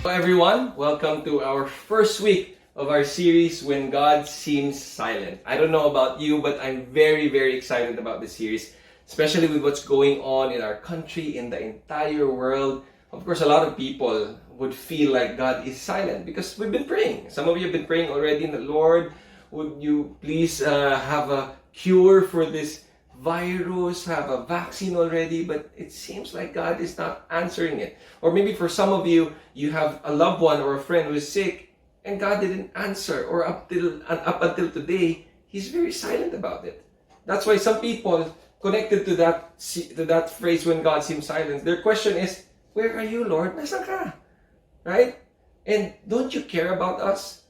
Hello everyone, welcome to our first week of our series, When God Seems Silent. I don't know about you, but I'm very excited about this series, especially with what's going on in our country, in the entire world. Of course, a lot of people would feel like God is silent because we've been praying. Some of you have been praying already in the Lord. Would you please have a cure for this virus, have a vaccine already, but it seems like God is not answering it. Or maybe for some of you, you have a loved one or a friend who is sick and God didn't answer, or up until today, He's very silent about it. That's why some people connected to that phrase, when God seems silent, their question is, where are you, Lord? Nasaan ka? Right? And don't you care about us?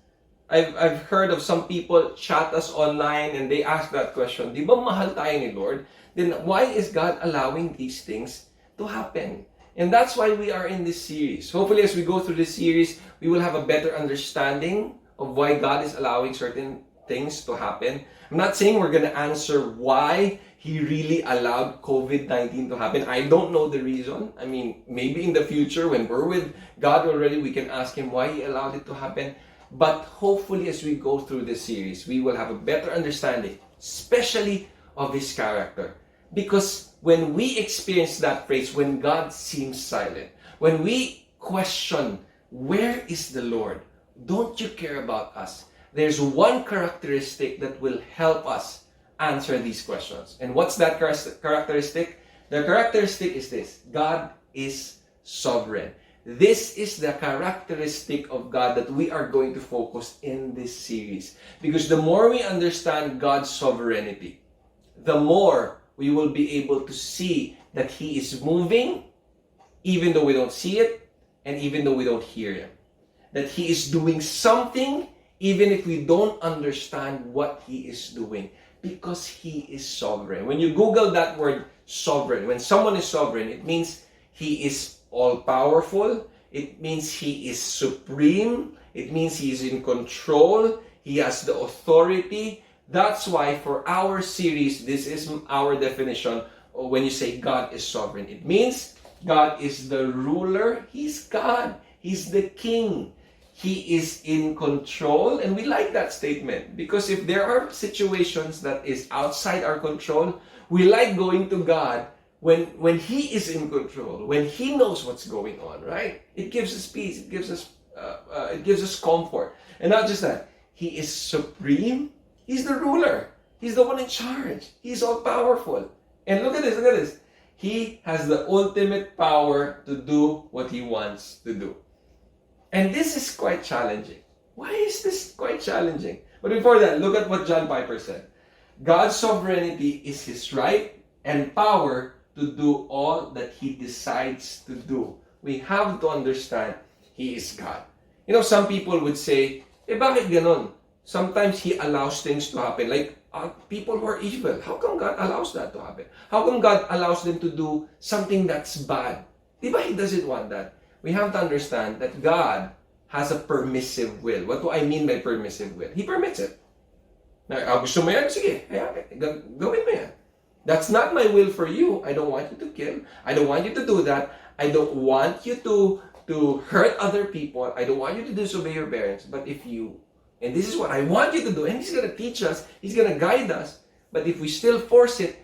I've heard of some people chat us online and they ask that question, di ba mahal tayo ni Lord? Then why is God allowing these things to happen? And that's why we are in this series. Hopefully as we go through this series, we will have a better understanding of why God is allowing certain things to happen. I'm not saying we're going to answer why He really allowed COVID-19 to happen. I don't know the reason. I mean, maybe in the future when we're with God already, we can ask Him why He allowed it to happen. But hopefully as we go through this series, we will have a better understanding, especially of His character. Because when we experience that phrase, when God seems silent, when we question, where is the Lord? Don't you care about us? There's one characteristic that will help us answer these questions. And what's that characteristic? The characteristic is this: God is sovereign. This is the characteristic of God that we are going to focus in this series. Because the more we understand God's sovereignty, the more we will be able to see that He is moving, even though we don't see it, and even though we don't hear Him. That He is doing something, even if we don't understand what He is doing. Because He is sovereign. When you Google that word sovereign, when someone is sovereign, it means He is all-powerful. It means He is supreme. It means He is in control. He has the authority. That's why for our series, this is our definition of when you say God is sovereign. It means God is the ruler. He's God. He's the king. He is in control. And we like that statement because if there are situations that is outside our control, we like going to God when He is in control, when He knows what's going on, right? It gives us peace. It gives us comfort. And not just that, He is supreme. He's the ruler. He's the one in charge. He's all powerful. And look at this. He has the ultimate power to do what He wants to do. And this is quite challenging. Why is this quite challenging? But before that, look at what John Piper said. God's sovereignty is His right and power to do all that He decides to do. We have to understand He is God. You know, some people would say, bakit ganon? Sometimes He allows things to happen. Like people who are evil. How come God allows that to happen? How come God allows them to do something that's bad? Diba He doesn't want that? We have to understand that God has a permissive will. What do I mean by permissive will? He permits it. Gusto mo yan? Sige, gawin mo yan. That's not my will for you. I don't want you to kill. I don't want you to do that. I don't want you to hurt other people. I don't want you to disobey your parents. But if you, and this is what I want you to do, and He's going to teach us, He's going to guide us. But if we still force it,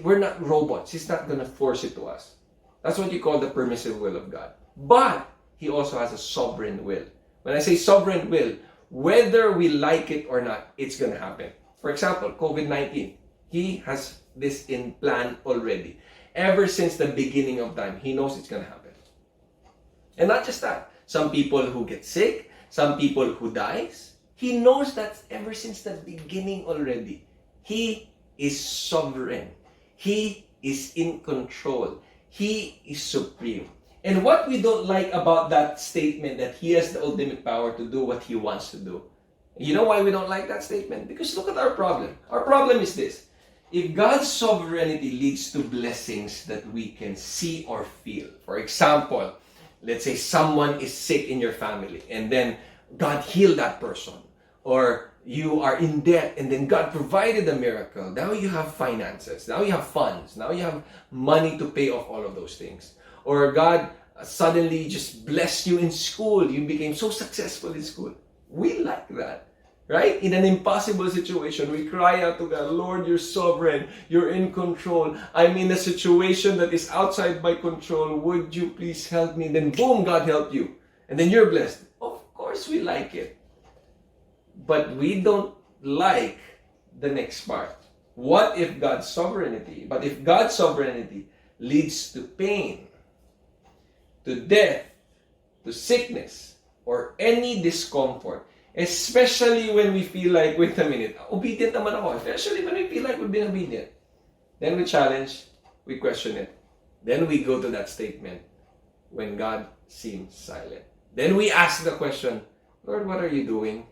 we're not robots. He's not going to force it to us. That's what you call the permissive will of God. But He also has a sovereign will. When I say sovereign will, whether we like it or not, it's going to happen. For example, COVID-19. He has this in plan already. Ever since the beginning of time, He knows it's going to happen. And not just that. Some people who get sick, some people who dies, He knows that ever since the beginning already. He is sovereign. He is in control. He is supreme. And what we don't like about that statement that He has the ultimate power to do what He wants to do. You know why we don't like that statement? Because look at our problem. Our problem is this. If God's sovereignty leads to blessings that we can see or feel, for example, let's say someone is sick in your family and then God healed that person, or you are in debt and then God provided a miracle. Now you have finances, now you have funds, now you have money to pay off all of those things. Or God suddenly just blessed you in school. You became so successful in school. We like that. Right? In an impossible situation, we cry out to God, Lord, you're sovereign. You're in control. I'm in a situation that is outside my control. Would you please help me? Then boom, God helped you. And then you're blessed. Of course we like it. But we don't like the next part. What if God's sovereignty? But if God's sovereignty leads to pain, to death, to sickness, or any discomfort, especially when we feel like, wait a minute, obedient naman ako. Especially when we feel like we've been obedient. Then we challenge, we question it. Then we go to that statement, when God seems silent. Then we ask the question, Lord, what are you doing?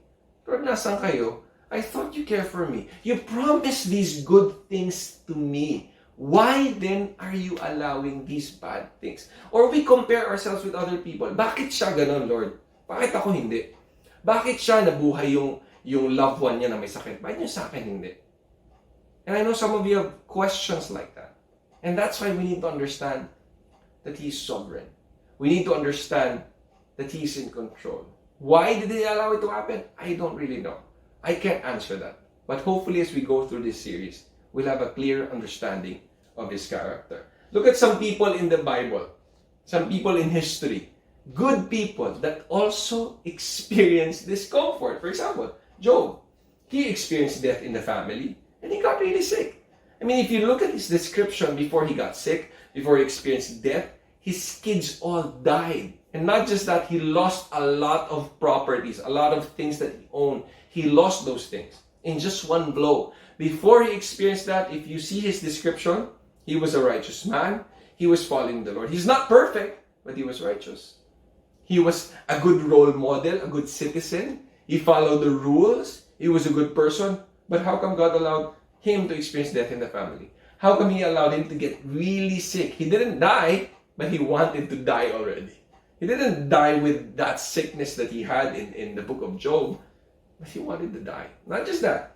Lord, nasan kayo? I thought you care for me. You promised these good things to me. Why then are you allowing these bad things? Or we compare ourselves with other people. Bakit siya ganon, Lord? Bakit ako hindi? Bakit siya nabuhay yung loved one niya na may sakit? Bakit niya sa akin hindi? And I know some of you have questions like that. And that's why we need to understand that He's sovereign. We need to understand that He's in control. Why did He allow it to happen? I don't really know. I can't answer that. But hopefully as we go through this series, we'll have a clear understanding of His character. Look at some people in the Bible. Some people in history. Good people that also experience discomfort. For example, Job. He experienced death in the family and he got really sick. I mean, if you look at his description before he got sick, before he experienced death, his kids all died. And not just that, he lost a lot of properties, a lot of things that he owned. He lost those things in just one blow. Before he experienced that, if you see his description, he was a righteous man. He was following the Lord. He's not perfect, but he was righteous. He was a good role model, a good citizen. He followed the rules. He was a good person. But how come God allowed him to experience death in the family? How come He allowed him to get really sick? He didn't die, but he wanted to die already. He didn't die with that sickness that he had in the book of Job, but he wanted to die. Not just that.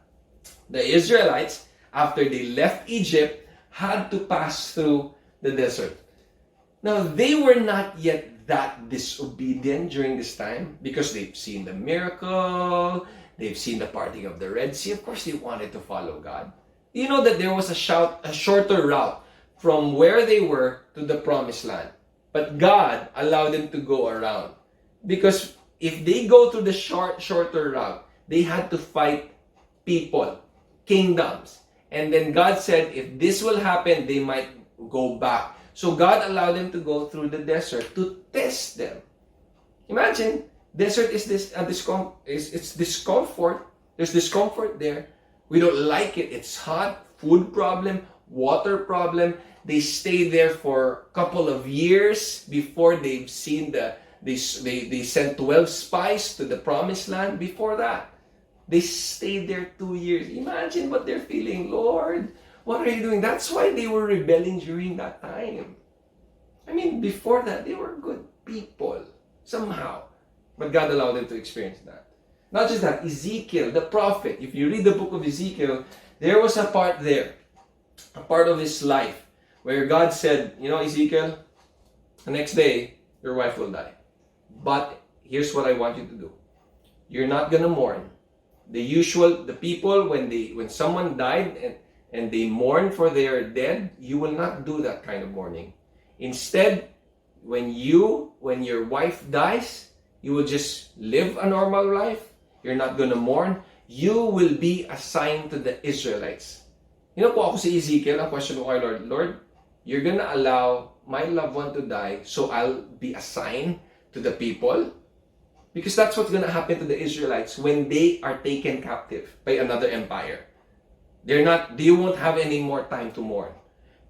The Israelites, after they left Egypt, had to pass through the desert. Now, they were not yet that disobedient during this time because they've seen the miracle, they've seen the parting of the Red Sea. Of course, they wanted to follow God. You know that there was a shorter route from where they were to the promised land. But God allowed them to go around. Because if they go through the shorter route, they had to fight people, kingdoms. And then God said, if this will happen, they might go back. So God allowed them to go through the desert to test them. Imagine, desert is it's discomfort. There's discomfort there. We don't like it. It's hot. Food problem, water problem. They stay there for a couple of years before they've seen they sent 12 spies to the promised land. Before that, they stayed there 2 years. Imagine what they're feeling. Lord, what are you doing? That's why they were rebelling during that time. I mean, before that, they were good people somehow. But God allowed them to experience that. Not just that, Ezekiel, the prophet, if you read the book of Ezekiel, there was a part there, a part of his life, where God said, you know, Ezekiel, the next day, your wife will die. But here's what I want you to do. You're not going to mourn. The people, when someone died and they mourn for their dead, you will not do that kind of mourning. Instead, when your wife dies, you will just live a normal life. You're not going to mourn. You will be assigned to the Israelites. You know po ako si Ezekiel, ang question ko kay Lord, Lord, you're going to allow my loved one to die, so I'll be assigned to the people? Because that's what's going to happen to the Israelites when they are taken captive by another empire. They won't have any more time to mourn.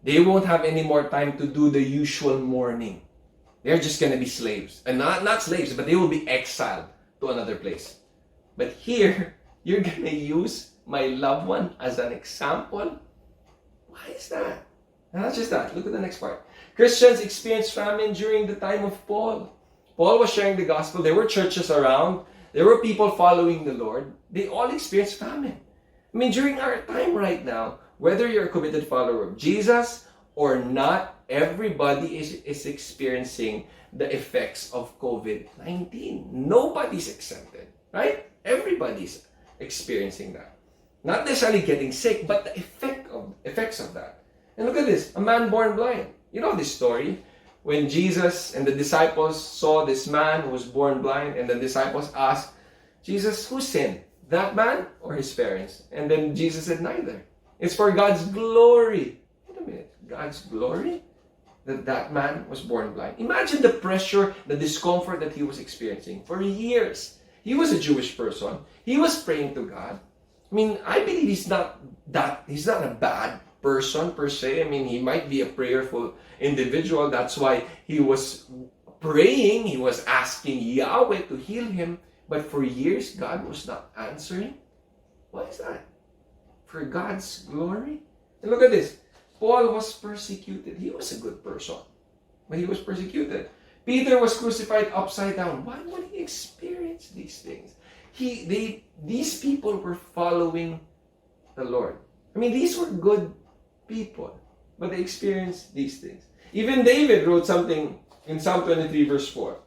They won't have any more time to do the usual mourning. They're just going to be slaves. And not slaves, but they will be exiled to another place. But here, you're going to use my loved one as an example? Why is that? And not just that. Look at the next part. Christians experienced famine during the time of Paul. Paul was sharing the gospel. There were churches around. There were people following the Lord. They all experienced famine. I mean, during our time right now, whether you're a committed follower of Jesus or not, everybody is experiencing the effects of COVID-19. Nobody's exempted, right? Everybody's experiencing that. Not necessarily getting sick, but the effects of that. And look at this, a man born blind. You know this story? When Jesus and the disciples saw this man who was born blind, and the disciples asked Jesus, who sinned? That man or his parents? And then Jesus said, neither. It's for God's glory. Wait a minute, God's glory? That man was born blind. Imagine the pressure, the discomfort that he was experiencing for years. He was a Jewish person. He was praying to God. I mean, I believe he's not a bad person per se. I mean, he might be a prayerful individual. That's why he was praying. He was asking Yahweh to heal him. But for years, God was not answering. Why is that? For God's glory? And look at this. Paul was persecuted. He was a good person, but he was persecuted. Peter was crucified upside down. Why would he experience these things? These people were following the Lord. I mean, these were good people, but they experienced these things. Even David wrote something in Psalm 23 verse 4.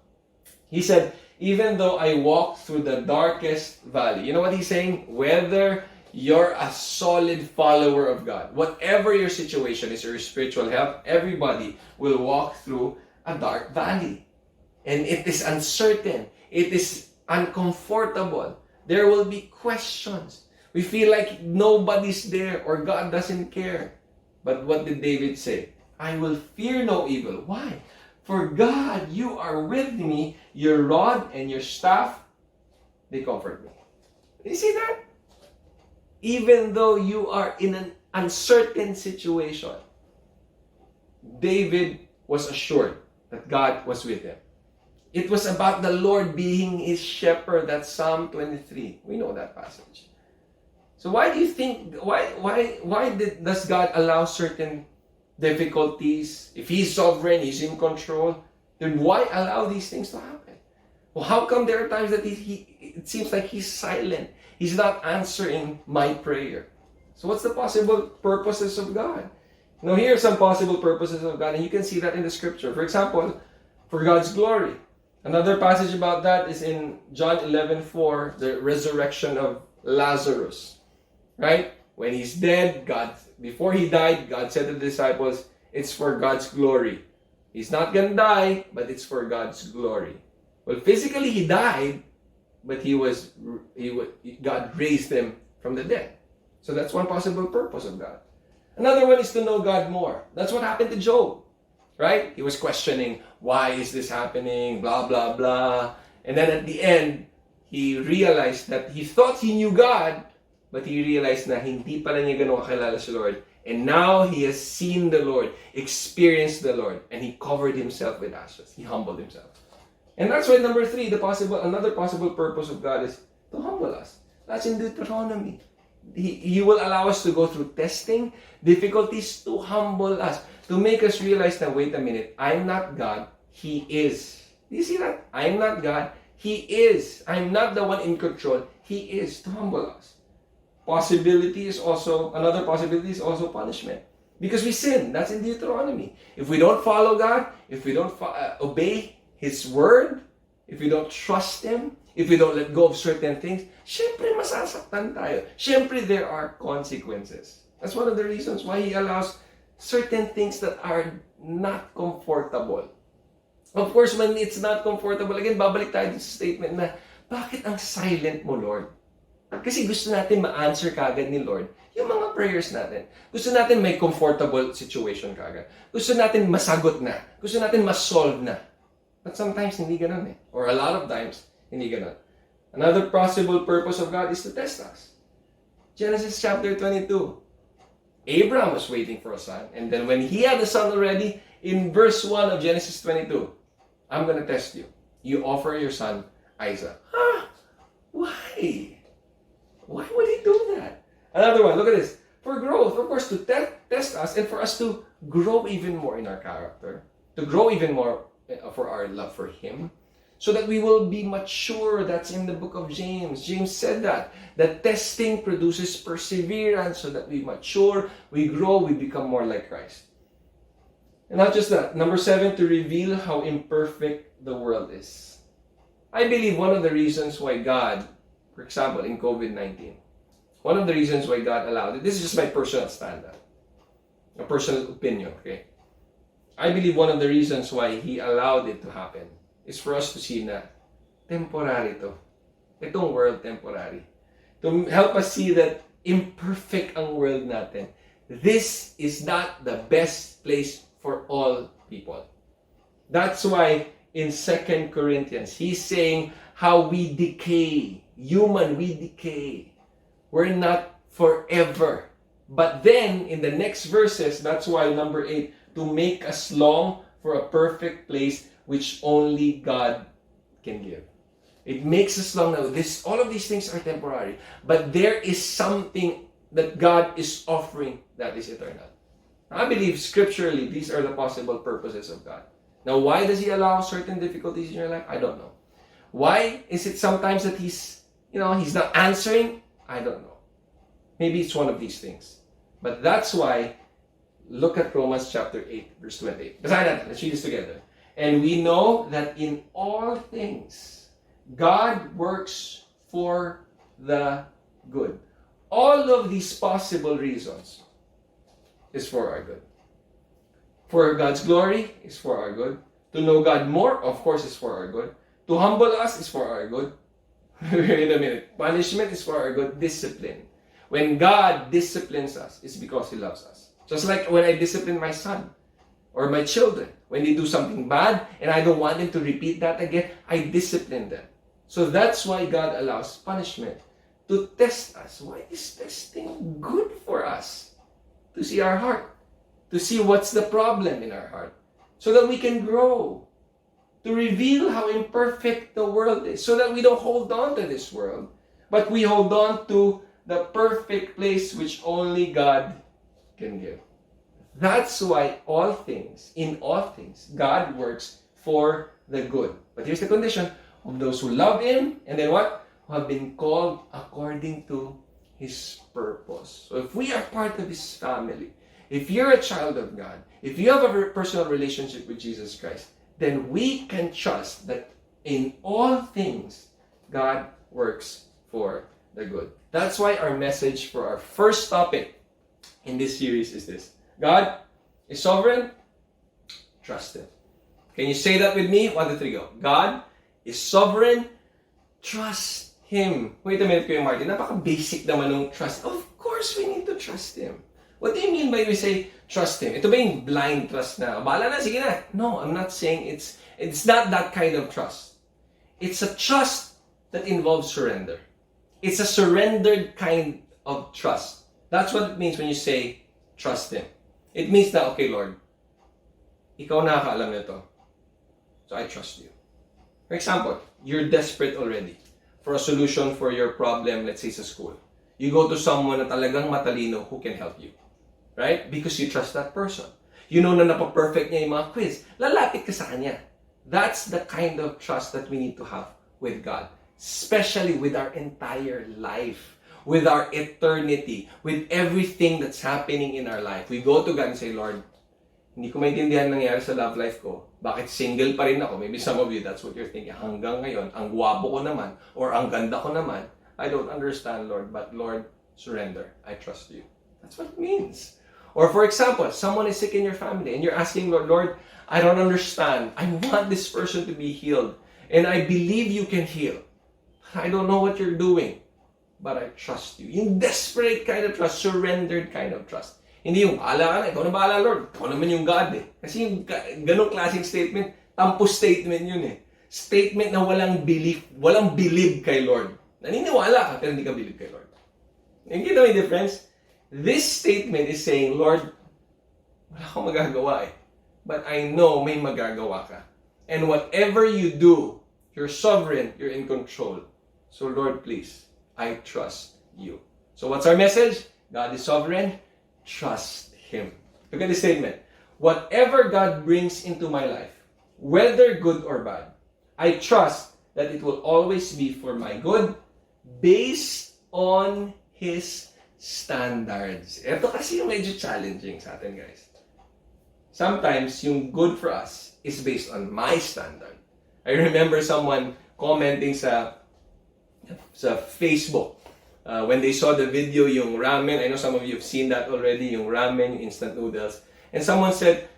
He said, even though I walk through the darkest valley. You know what he's saying? Whether you're a solid follower of God, whatever your situation is, or your spiritual health, everybody will walk through a dark valley. And it is uncertain. It is uncomfortable. There will be questions. We feel like nobody's there or God doesn't care. But what did David say? I will fear no evil. Why? For God, you are with me. Your rod and your staff, they comfort me. You see that? Even though you are in an uncertain situation, David was assured that God was with him. It was about the Lord being his shepherd. That's Psalm 23. We know that passage. So why do you think, does God allow certain difficulties? If he's sovereign, he's in control, then why allow these things to happen? Well, how come there are times that it seems like he's silent? He's not answering my prayer. So what's the possible purposes of God? Now, here are some possible purposes of God, and you can see that in the scripture. For example, for God's glory. Another passage about that is in John 11:4, the resurrection of Lazarus. Right? When he's dead, before he died, God said to the disciples, it's for God's glory. He's not going to die, but it's for God's glory. Well, physically he died, but God raised him from the dead. So that's one possible purpose of God. Another one is to know God more. That's what happened to Job, right? He was questioning, why is this happening? Blah, blah, blah. And then at the end, he realized that he thought he knew God, but he realized na hindi pala niya ganun kakilala si Lord. And now he has seen the Lord, experienced the Lord, and he covered himself with ashes. He humbled himself. And that's why number 3, another possible purpose of God is to humble us. That's in Deuteronomy. He will allow us to go through testing, difficulties to humble us, to make us realize that, wait a minute, I'm not God, He is. Do you see that? I'm not God, He is. I'm not the one in control, He is, to humble us. Another possibility is also punishment. Because we sin. That's in Deuteronomy. If we don't follow God, if we don't obey His word, if we don't trust Him, if we don't let go of certain things, syempre masasaktan tayo. Syempre there are consequences. That's one of the reasons why He allows certain things that are not comfortable. Of course, when it's not comfortable, again, babalik tayo sa statement na, bakit ang silent mo, Lord? Kasi gusto natin ma-answer kagad ni Lord yung mga prayers natin. Gusto natin may comfortable situation kagad. Gusto natin masagot na. Gusto natin ma-solve na. But sometimes, hindi ganun eh. Or a lot of times, hindi ganun. Another possible purpose of God is to test us. Genesis chapter 22. Abraham was waiting for a son. And then when he had a son already, in verse 1 of Genesis 22, I'm going to test you. You offer your son, Isaac. Huh? Why? Why would he do that? Another one, look at this. For growth, of course, to test us and for us to grow even more in our character, to grow even more for our love for Him, so that we will be mature. That's in the book of James. James said that testing produces perseverance, so that we mature, we grow, we become more like Christ. And not just that. Number 7, to reveal how imperfect the world is. I believe one of the reasons why God, for example, in COVID-19, one of the reasons why God allowed it, this is just my personal standard, a personal opinion, okay? I believe one of the reasons why He allowed it to happen is for us to see na temporary to. Itong world temporary. To help us see that imperfect ang world natin. This is not the best place for all people. That's why in 2 Corinthians, he's saying how we decay. Human, we decay. We're not forever. But then, in the next verses, that's why number 8, to make us long for a perfect place which only God can give. It makes us long now. All of these things are temporary. But there is something that God is offering that is eternal. I believe scripturally, these are the possible purposes of God. Now, why does He allow certain difficulties in your life? I don't know. Why is it sometimes that He's not answering? I don't know. Maybe it's one of these things. But that's why, look at Romans chapter 8, verse 28. Beside that, let's read this together. And we know that in all things, God works for the good. All of these possible reasons is for our good. For God's glory is for our good. To know God more, of course, is for our good. To humble us is for our good. Wait a minute. Punishment is for our good. Discipline. When God disciplines us, it's because He loves us. Just like when I discipline my son or my children. When they do something bad and I don't want them to repeat that again, I discipline them. So that's why God allows punishment. To test us. Why is testing good for us? To see our heart. To see what's the problem in our heart. So that we can grow. To reveal how imperfect the world is. So that we don't hold on to this world. But we hold on to the perfect place which only God can give. That's why in all things, God works for the good. But here's the condition. Of those who love Him, and then what? Who have been called according to His purpose. So if we are part of His family, if you're a child of God, if you have a personal relationship with Jesus Christ, then we can trust that in all things, God works for the good. That's why our message for our first topic in this series is this. God is sovereign. Trust Him. Can you say that with me? 1, 2, 3, go. God is sovereign. Trust Him. Wait a minute, Kuya Marty. Napaka-basic naman ng trust. Of course, we need to trust Him. What do you mean by we say, trust Him? Ito ba yung blind trust na, bahala na, sige na. No, I'm not saying it's not that kind of trust. It's a trust that involves surrender. It's a surrendered kind of trust. That's what it means when you say, trust Him. It means that, okay, Lord, Ikaw nakakaalam nito. So I trust You. For example, you're desperate already for a solution for your problem, let's say sa school. You go to someone na talagang matalino who can help you. Right? Because you trust that person. You know na napaperfect niya yung mga quiz. Lalapit ka sa kanya. That's the kind of trust that we need to have with God. Especially with our entire life. With our eternity. With everything that's happening in our life. We go to God and say, Lord, hindi ko maintindihan nangyari sa love life ko. Bakit single pa rin ako? Maybe some of you, that's what you're thinking. Hanggang ngayon, ang gwapo ko naman, or ang ganda ko naman, I don't understand, Lord. But Lord, surrender. I trust You. That's what it means. Or for example, someone is sick in your family and you're asking, Lord, I don't understand. I want this person to be healed. And I believe You can heal. I don't know what you're doing. But I trust You. Yung desperate kind of trust, surrendered kind of trust. Hindi yung, bahala ka na, ikaw na bahala, Lord. Ikaw naman yung God eh. Kasi yung ganong klaseng statement, tampo statement yun eh. Statement na walang believe kay Lord. Naniniwala ka, pero hindi ka believe kay Lord. Nakikita mo yung difference? This statement is saying, Lord, wala akong magagawa eh. But I know may magagawa ka. And whatever you do, you're sovereign, you're in control. So Lord, please, I trust You. So what's our message? God is sovereign. Trust Him. Look at this statement. Whatever God brings into my life, whether good or bad, I trust that it will always be for my good based on His standards. Ito kasi yung medyo challenging sa atin, guys. sometimes yung good for us is based on my standard. I remember someone commenting sa Facebook when they saw the video, yung ramen. I know some of you have seen that already, yung ramen, yung instant noodles. And someone said,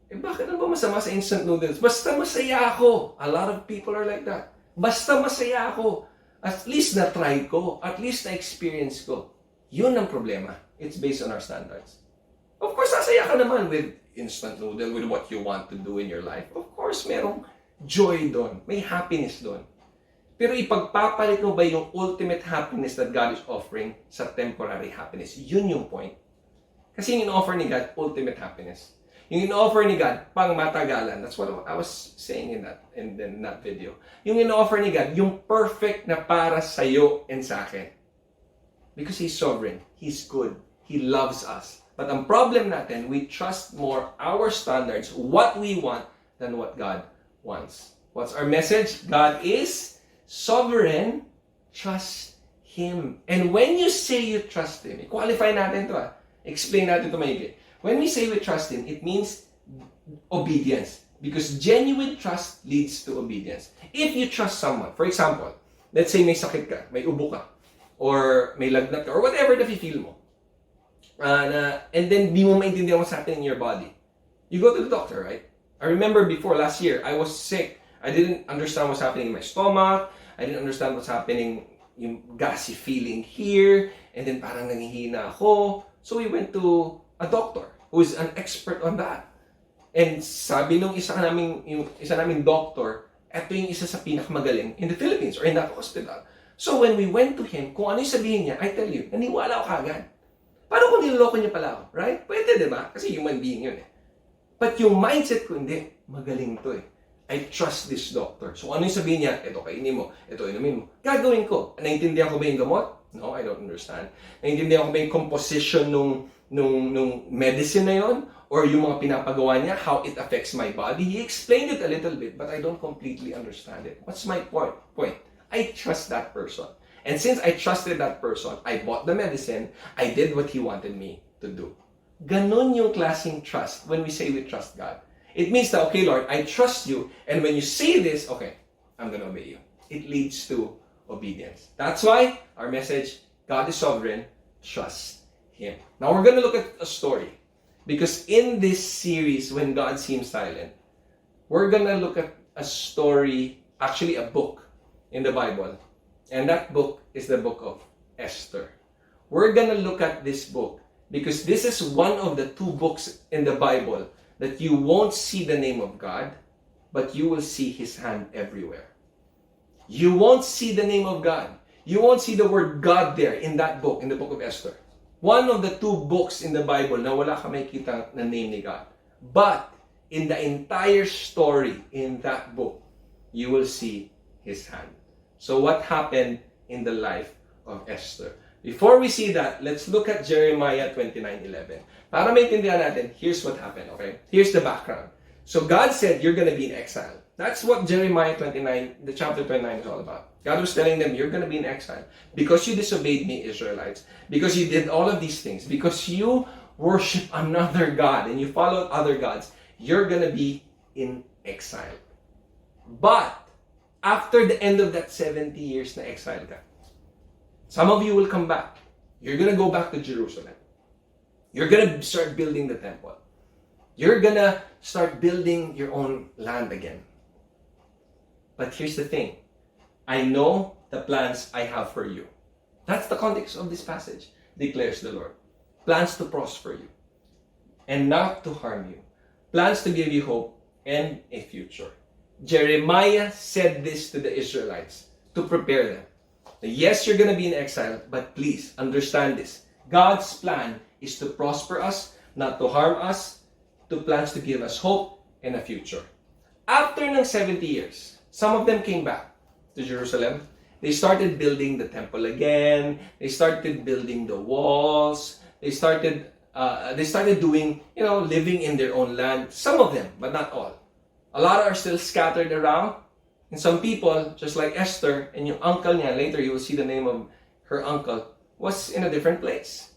bakit ano ba masama sa instant noodles? Basta masaya ako. A lot of people are like that. Basta masaya ako. At least na-try ko. At least na-experience ko. Yun ang problema. It's based on our standards. Of course, sasaya ka naman with instant noodle, with what you want to do in your life. Of course, merong joy doon. May happiness doon. Pero ipagpapalit mo ba yung ultimate happiness that God is offering sa temporary happiness? Yun yung point. Kasi yung in-offer ni God, ultimate happiness. Yung in-offer ni God, pang matagalan. That's what I was saying in that video. Yung in-offer ni God, yung perfect na para sa'yo and sa akin. Because He's sovereign. He's good. He loves us. But ang problem natin, we trust more our standards, what we want, than what God wants. What's our message? God is sovereign. Trust Him. And when you say you trust Him, i-qualify natin to Explain natin to maigi. When we say we trust Him, it means obedience. Because genuine trust leads to obedience. If you trust someone, for example, let's say may sakit ka, may ubo ka, or may lagnat ka, or whatever na feel mo, and then di mo maintindihan what's happening in your body, you go to the doctor, right? I remember before, last year, I was sick. I didn't understand what's happening in my stomach. I didn't understand what's happening, yung gassy feeling here, and then parang nangihina ako. So we went to a doctor who is an expert on that. And sabi nung isa naming doctor, eto yung isa sa pinakamagaling in the Philippines or in that hospital. So when we went to him, kung ano yung sabihin niya, I tell you, naniwala ako kagad. Paano kung niloloko niya pala ako? Right? Pwede, di ba? Kasi human being yun But yung mindset ko, hindi. Magaling to I trust this doctor. So ano yung sabihin niya? Ito kainin mo. Ito inumin mo. Gagawin ko. Naintindihan ko ba yung gamot? No, I don't understand. Naintindihan ko ba yung composition nung medicine na yon? Or yung mga pinapagawa niya, how it affects my body? He explained it a little bit, but I don't completely understand it. What's my point? I trust that person. And since I trusted that person, I bought the medicine, I did what he wanted me to do. Ganon yung klaseng trust when we say we trust God. It means that, okay, Lord, I trust you, and when you say this, okay, I'm gonna obey you. It leads to obedience. That's why our message, God is sovereign, trust Him. Now we're gonna look at a story. Because in this series, When God Seems Silent, we're gonna look at a story, actually a book in the Bible. And that book is the book of Esther. We're gonna look at this book because this is one of the two books in the Bible that you won't see the name of God, but you will see His hand everywhere. You won't see the name of God. You won't see the word God there in that book, in the book of Esther. One of the two books in the Bible na wala ka makikita na name ni God. But in the entire story in that book, you will see His hand. So what happened in the life of Esther? Before we see that, let's look at Jeremiah 29:11. Para maintindihan natin, here's what happened, okay? Here's the background. So God said, you're going to be in exile. That's what Jeremiah 29, the chapter 29 is all about. God was telling them, you're going to be in exile. Because you disobeyed me, Israelites. Because you did all of these things. Because you worship another God and you followed other gods. You're going to be in exile. But, after the end of that 70 years na exile ka, some of you will come back. You're going to go back to Jerusalem. You're going to start building the temple. You're going to start building your own land again. But here's the thing. I know the plans I have for you. That's the context of this passage, declares the Lord. Plans to prosper you and not to harm you. Plans to give you hope and a future. Jeremiah said this to the Israelites to prepare them. Yes, you're going to be in exile, but please understand this. God's plan is to prosper us, not to harm us, to plans to give us hope and a future. After ng 70 years, some of them came back to Jerusalem. They started building the temple again. They started building the walls. They started doing, living in their own land. Some of them, but not all. A lot are still scattered around. And some people, just like Esther and yung uncle niya, later you will see the name of her uncle, was in a different place.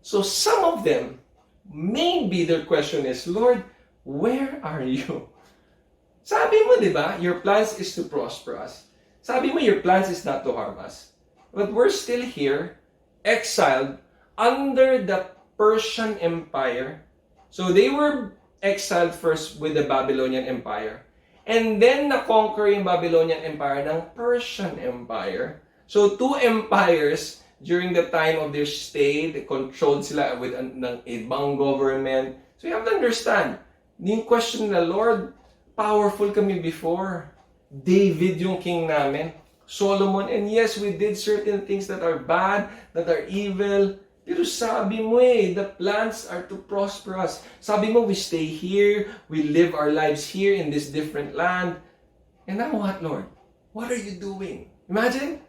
So some of them, maybe their question is, Lord, where are you? Sabi mo, di ba, your plans is to prosper us. Sabi mo, your plans is not to harm us. But we're still here, exiled, under the Persian Empire. So they were exiled first with the Babylonian Empire. And then na-conquer yung Babylonian Empire ng Persian Empire. So two empires during the time of their stay, they controlled sila with ng ibang government. So you have to understand, yung question nila, Lord, powerful kami before. David yung king namin. Solomon, and yes, we did certain things that are bad, that are evil. Pero sabi mo the plans are to prosper us. Sabi mo, we stay here, we live our lives here in this different land. And now what, Lord? What are you doing? Imagine,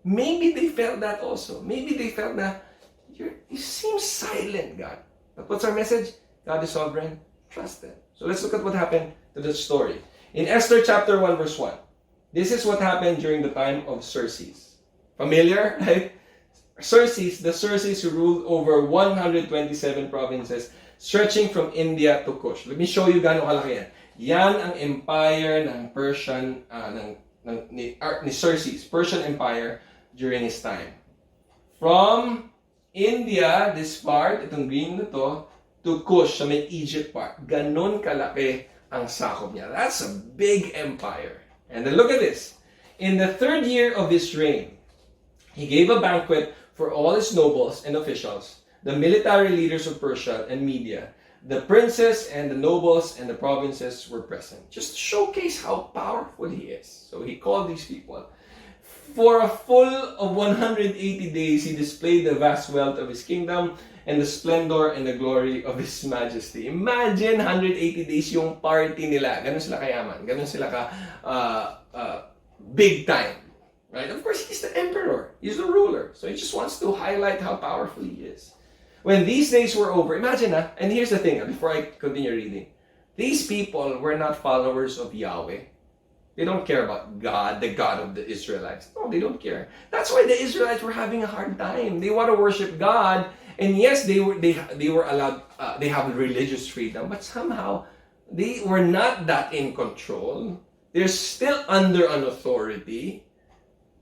maybe they felt that also. Maybe they felt that, you seem silent, God. But what's our message? God is sovereign. Trust Him. So let's look at what happened to the story. In Esther chapter 1 verse 1, this is what happened during the time of Xerxes. Familiar, right? The Xerxes who ruled over 127 provinces stretching from India to Kush. Let me show you gaano kalaki yan. Yan ang empire ng Persian, ni Xerxes, Persian Empire during his time. From India, this part, itong green na to Kush, sa may Egypt part. Ganon kalaki ang sakop niya. That's a big empire. And then look at this. In the 3rd year of his reign, he gave a banquet for all his nobles and officials, the military leaders of Persia and Media, the princes and the nobles and the provinces were present. Just to showcase how powerful he is. So he called these people. For a full of 180 days, he displayed the vast wealth of his kingdom and the splendor and the glory of his majesty. Imagine 180 days yung party nila. Ganun sila kayaman. Ganun sila ka big time. Right? Of course, he's the emperor. He's the ruler. So he just wants to highlight how powerful he is. When these days were over, imagine and here's the thing, before I continue reading. These people were not followers of Yahweh. They don't care about God, the God of the Israelites. No, they don't care. That's why the Israelites were having a hard time. They want to worship God. And yes, they were allowed, they have religious freedom. But somehow, they were not that in control. They're still under an authority.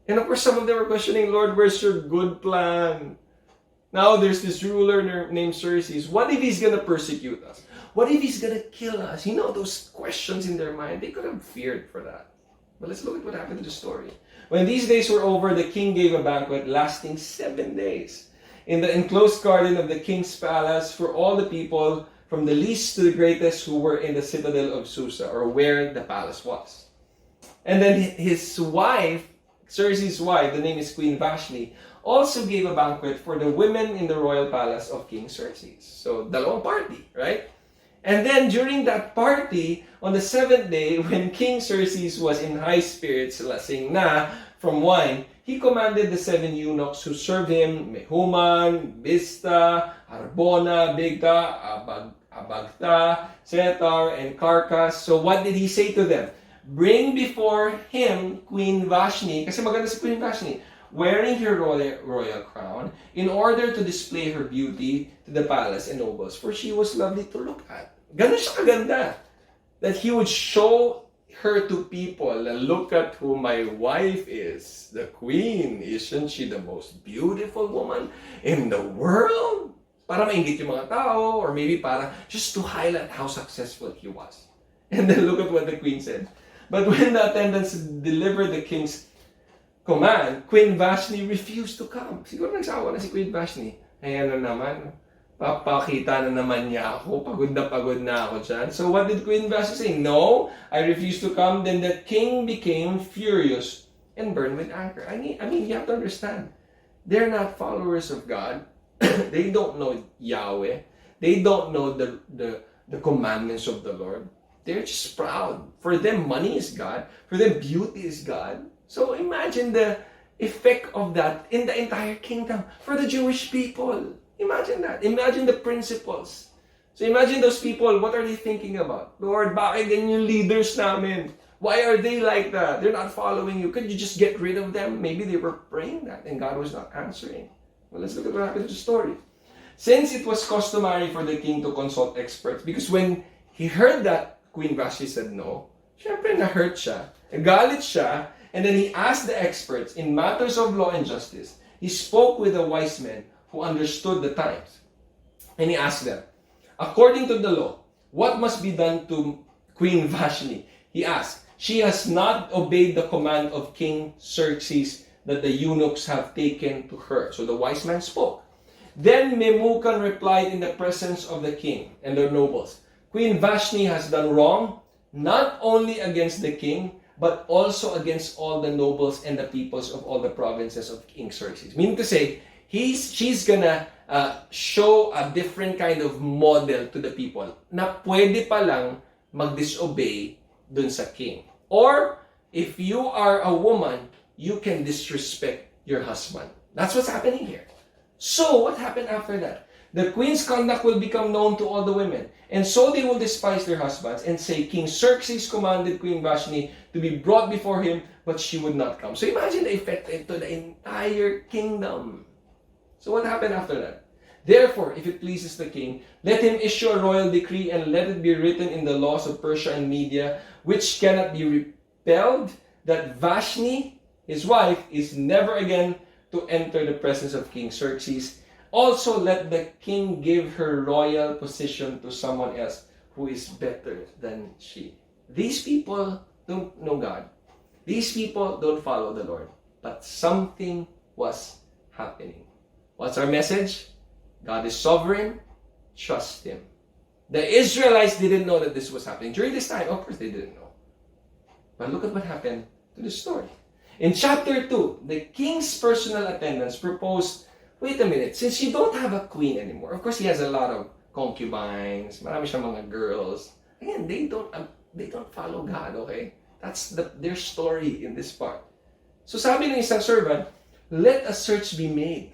And of course, some of them were questioning, Lord, where's your good plan? Now there's this ruler named Xerxes. What if he's going to persecute us? What if he's going to kill us? You know, those questions in their mind, they could have feared for that. But let's look at what happened to the story. When these days were over, the king gave a banquet lasting 7 days in the enclosed garden of the king's palace for all the people, from the least to the greatest, who were in the citadel of Susa, or where the palace was. And then his wife, Xerxes' wife, the name is Queen Vashti, also gave a banquet for the women in the royal palace of King Xerxes. So, dalawang party, right? And then during that party, on the 7th day, when King Xerxes was in high spirits, lasing na from wine, he commanded the 7 eunuchs who served him, Mehuman, Bista, Harbona, Bigta, Abagta, Setar, and Carcas. So what did he say to them? Bring before him Queen Vashti, kasi maganda si Queen Vashti, wearing her royal crown, in order to display her beauty to the palace and nobles, for she was lovely to look at. Ganun siya kaganda, that he would show her to people, look at who my wife is, the queen. Isn't she the most beautiful woman in the world? Para maingit yung mga tao, or maybe para just to highlight how successful he was. And then look at what the queen said. But when the attendants delivered the king's command, Queen Vashti refused to come. Siguro nagsawa na si Queen Vashti. Ayan na naman. Papakita na naman niya ako. Pagod na ako dyan. So what did Queen Vashti say? No, I refuse to come. Then the king became furious and burned with anger. I mean, you have to understand. They're not followers of God. They don't know Yahweh. They don't know the commandments of the Lord. They're just proud. For them, money is God. For them, beauty is God. So imagine the effect of that in the entire kingdom for the Jewish people. Imagine that. Imagine the principles. So imagine those people, what are they thinking about? Lord, bakit ganyan yung leaders namin? Why are they like that? They're not following you. Could you just get rid of them? Maybe they were praying that and God was not answering. Well, let's look at what happened to the story. Since it was customary for the king to consult experts, because when he heard that Queen Vashti said no. Siyempre, na-hurt siya. Galit siya. And then he asked the experts in matters of law and justice. He spoke with the wise men who understood the times. And he asked them, according to the law, what must be done to Queen Vashti? He asked, she has not obeyed the command of King Xerxes that the eunuchs have taken to her. So the wise man spoke. Then Memucan replied in the presence of the king and the nobles, Queen Vashti has done wrong, not only against the king, but also against all the nobles and the peoples of all the provinces of King Xerxes. Meaning to say, she's gonna show a different kind of model to the people na pwede palang mag-disobey dun sa king. Or, if you are a woman, you can disrespect your husband. That's what's happening here. So, what happened after that? The queen's conduct will become known to all the women. And so they will despise their husbands and say, King Xerxes commanded Queen Vashti to be brought before him, but she would not come. So imagine the effect into the entire kingdom. So what happened after that? Therefore, if it pleases the king, let him issue a royal decree and let it be written in the laws of Persia and Media, which cannot be repelled, that Vashti, his wife, is never again to enter the presence of King Xerxes. Also, let the king give her royal position to someone else who is better than she. These people don't know God. These people don't follow the Lord. But something was happening. What's our message? God is sovereign. Trust Him. The Israelites didn't know that this was happening. During this time, of course, they didn't know. But look at what happened to the story. In chapter 2, the king's personal attendants proposed, wait a minute, since you don't have a queen anymore, of course he has a lot of concubines, marami siyang mga girls. Again, they don't follow God, okay? That's their story in this part. So sabi ng isang servant, let a search be made.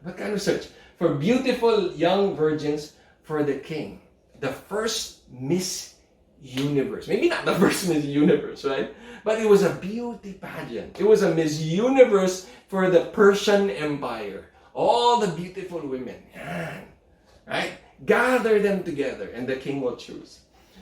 What kind of search? For beautiful young virgins for the king. The first Miss Universe. Maybe not the first Miss Universe, right? But it was a beauty pageant. It was a Miss Universe for the Persian Empire. All the beautiful women. Yan. Right? Gather them together and the king will choose.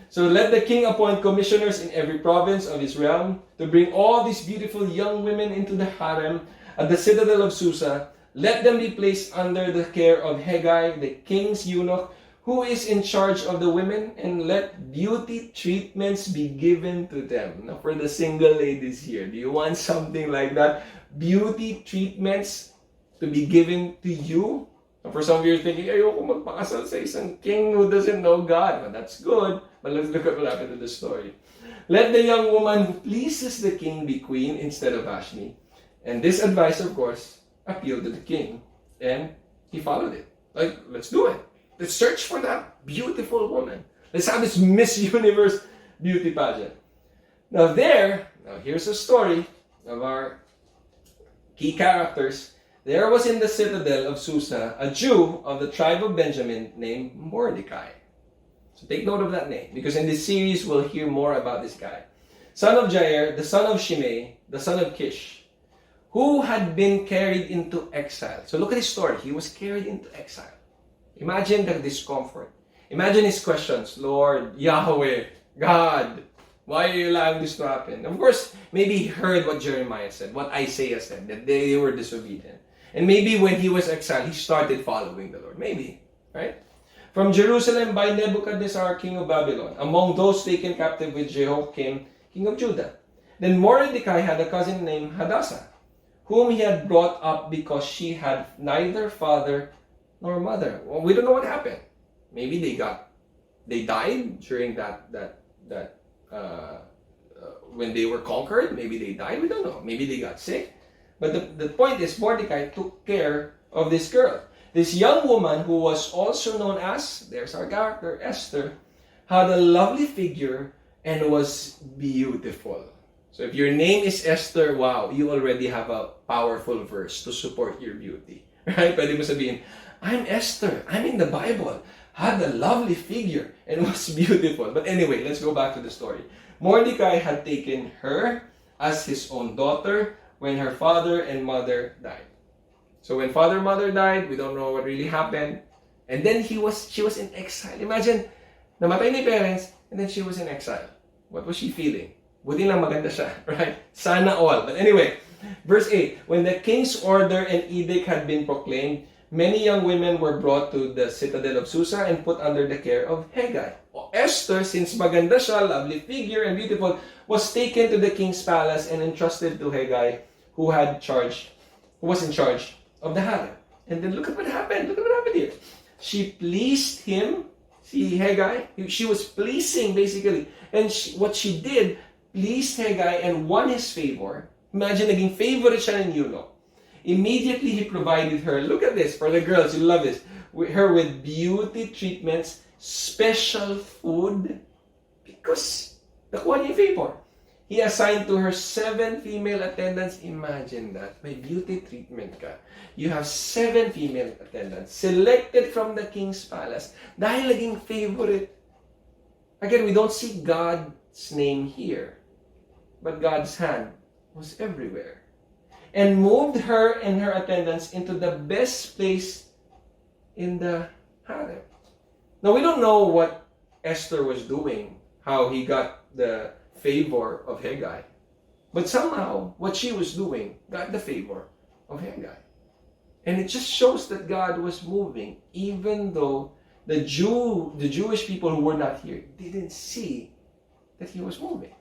So let the king appoint commissioners in every province of his realm to bring all these beautiful young women into the harem at the citadel of Susa. Let them be placed under the care of Hegai, the king's eunuch, who is in charge of the women, and let beauty treatments be given to them. Now, for the single ladies here, do you want something like that? Beauty treatments to be given to you? And for some of you, you're thinking, ayoko magpakasal sa isang king who doesn't know God. Well, that's good, but let's look at what happened to the story. Let the young woman who pleases the king be queen instead of Vashti. And this advice, of course, appealed to the king, and he followed it. Like, let's do it. Let's search for that beautiful woman. Let's have this Miss Universe beauty pageant. Now here's a story of our key characters. There was in the citadel of Susa a Jew of the tribe of Benjamin named Mordecai. So take note of that name, because in this series we'll hear more about this guy. Son of Jair, the son of Shimei, the son of Kish, who had been carried into exile. So look at his story. He was carried into exile. Imagine the discomfort. Imagine his questions. Lord, Yahweh, God, why are you allowing this to happen? Of course, maybe he heard what Jeremiah said, what Isaiah said, that they were disobedient. And maybe when he was exiled, he started following the Lord. Maybe, right? From Jerusalem by Nebuchadnezzar, king of Babylon, among those taken captive with Jehoiakim, king of Judah. Then Mordecai had a cousin named Hadassah, whom he had brought up because she had neither father nor mother. Well, we don't know what happened. Maybe they died during when they were conquered. Maybe they died. We don't know. Maybe they got sick. But the point is, Mordecai took care of this girl. This young woman, who was also known as, there's our character, Esther, had a lovely figure and was beautiful. So if your name is Esther, wow, you already have a powerful verse to support your beauty. Right? Pwede mo sabihin, I'm Esther. I'm in the Bible. Had a lovely figure and was beautiful. But anyway, let's go back to the story. Mordecai had taken her as his own daughter when her father and mother died. So when father and mother died, we don't know what really happened. And then she was in exile. Imagine, namatay ni parents, And then she was in exile. What was she feeling? Buti lang maganda siya, right? Sana all. But anyway, verse 8, when the king's order and edict had been proclaimed, many young women were brought to the citadel of Susa and put under the care of Hegai. Esther, since maganda siya, lovely figure and beautiful, was taken to the king's palace and entrusted to Hegai, who was in charge of the harem. And then look at what happened. Look at what happened here. She pleased him. See, Hegai, she was pleasing basically. And what she did pleased Hegai and won his favor. Imagine, naging favorite siya ng eunuch. Immediately, he provided her, look at this, for the girls, you love this, her with beauty treatments, special food, because nakuha niya yung favor. He assigned to her 7 female attendants. Imagine that. May beauty treatment ka. You have 7 female attendants selected from the king's palace dahil naging favorite. Again, we don't see God's name here, but God's hand was everywhere. And moved her and her attendants into the best place in the harem. Now, we don't know what Esther was doing, how he got the favor of Hegai. But somehow, what she was doing got the favor of Hegai. And it just shows that God was moving, even though the Jewish people who were not here didn't see that he was moving.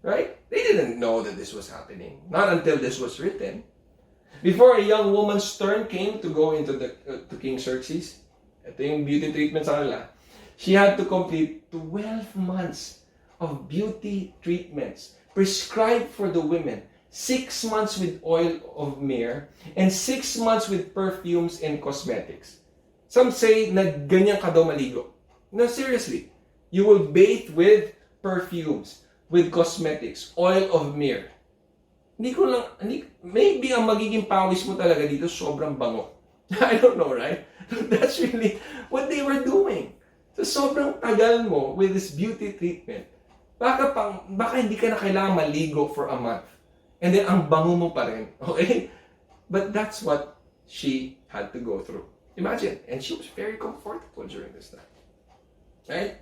Right? They didn't know that this was happening. Not until this was written. Before a young woman's turn came to go into to King Xerxes, ito yung beauty treatment sa kanila, she had to complete 12 months of beauty treatments prescribed for the women. 6 months with oil of myrrh and 6 months with perfumes and cosmetics. Some say na ganyan ka daw maligo. No, seriously. You will bathe with perfumes, with cosmetics, oil of myrrh. Maybe ang magiging pawis mo talaga dito sobrang bango. I don't know, right? That's really what they were doing. So sobrang tagal mo with this beauty treatment. Baka hindi ka na kailangan maligo for a month. And then ang bango mo pa rin. Okay? But that's what she had to go through. Imagine. And she was very comfortable during this time. Right?